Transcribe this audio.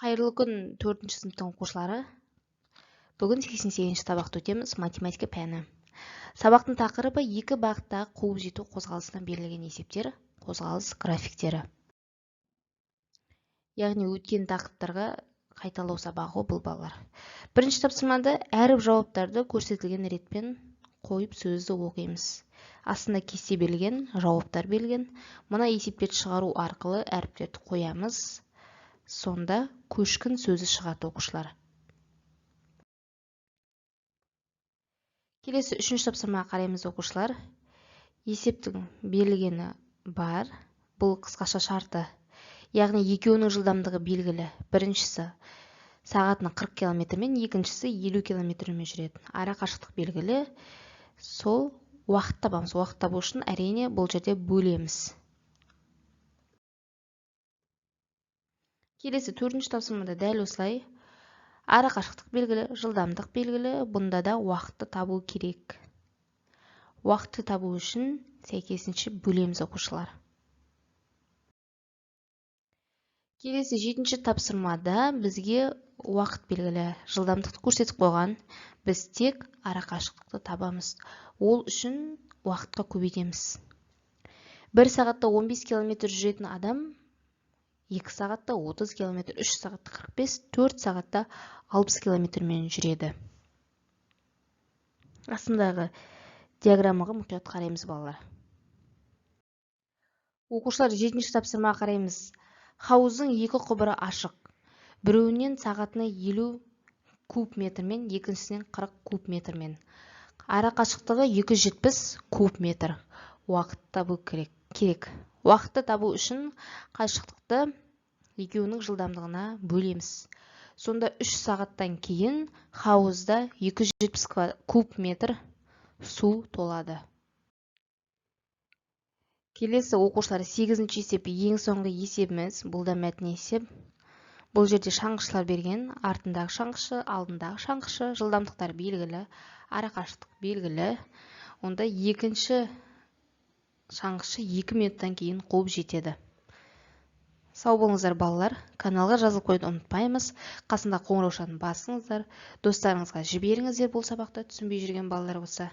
Қайырлы күн 4-ші сыныптың оқушылары. Бүгін 88-ші сабақты өтеміз, математика пәні. Сабақтың тақырыбы екі бағыттағы қуып жету қозғалысынан берілген есептер, қозғалыс графиктері. Яғни өткен тақырыптарға қайталау сабағы бұл балалар. Бірінші тапсырмада әріп жауаптарды көрсетілген ретпен қойып сөзді оқимыз. Астында кесте берілген, жауаптар берілген. Мына есептерді шығару арқылы әріптерді қоямыз. Сонда көшкін сөзі шығады оқушылар. Келесі 3-ші тапсырмаға қараймыз оқушылар. Есептің берілгені бар. Бұл қысқаша шарты. Яғни екеуінің жылдамдығы белгілі. Біріншісі сағатына 40 км-мен, екіншісі 50 км-мен жүреді. Ара қашықтық белгілі. Сол уақыт табамыз. Уақыт табу үшін әрине бұл жерде бөлеміз. Келесі 4-ші тапсырмада дәл осылай. Ара қашықтық белгілі, жылдамдық белгілі, бұнда да уақытты табу керек. Уақытты табу үшін сәйкесінше бөлеміз оқушылар. Келесі 7-ші тапсырмада бізге уақыт белгілі, жылдамдықты көрсетіп қойған. Біз тек ара қашықтықты табамыз. Ол үшін уақытқа көбейтеміз. 1 сағатта 15 км жүретін адам 2 сағатта 30 км, 3 сағатта 45, 4 сағатта 60 км-мен жүреді. Астындағы диаграммаға мұқият қараймыз балалар. Оқушылар 7-ші тапсырмаға қараймыз. Хауыздың екі құбыры ашық. Біреуінен сағатына 50 куб метрмен, екіншісінен 40 куб метрмен. Ара қашықтығы 270 куб метр. Уақыт табу керек. Уақытты табу үшін қашықтықты екеуінің жылдамдығына бөлеміз. Сонда 3 сағаттан кейін хауызда 270 куб метр су толады. Келесі оқушылар 8-ші есеп ең соңғы есебіміз. Бұл да мәтін есеп. Бұл жерде шаңғышылар берген. Артындағы шаңғышы, алдындағы шаңғышы, жылдамдықтар белгілі, ара қашықтық белгілі. Онда екінші шаңғышы 2 минуттан кейін қуып жетеді. Сау болыңыздар балалар. Каналға жазылып қойды ұмытпаймыз. Қасында қоңыраушаны басыңыздар. Достарыңызға жіберіңіздер бұл сабақты түсінбей жүрген балалар болса.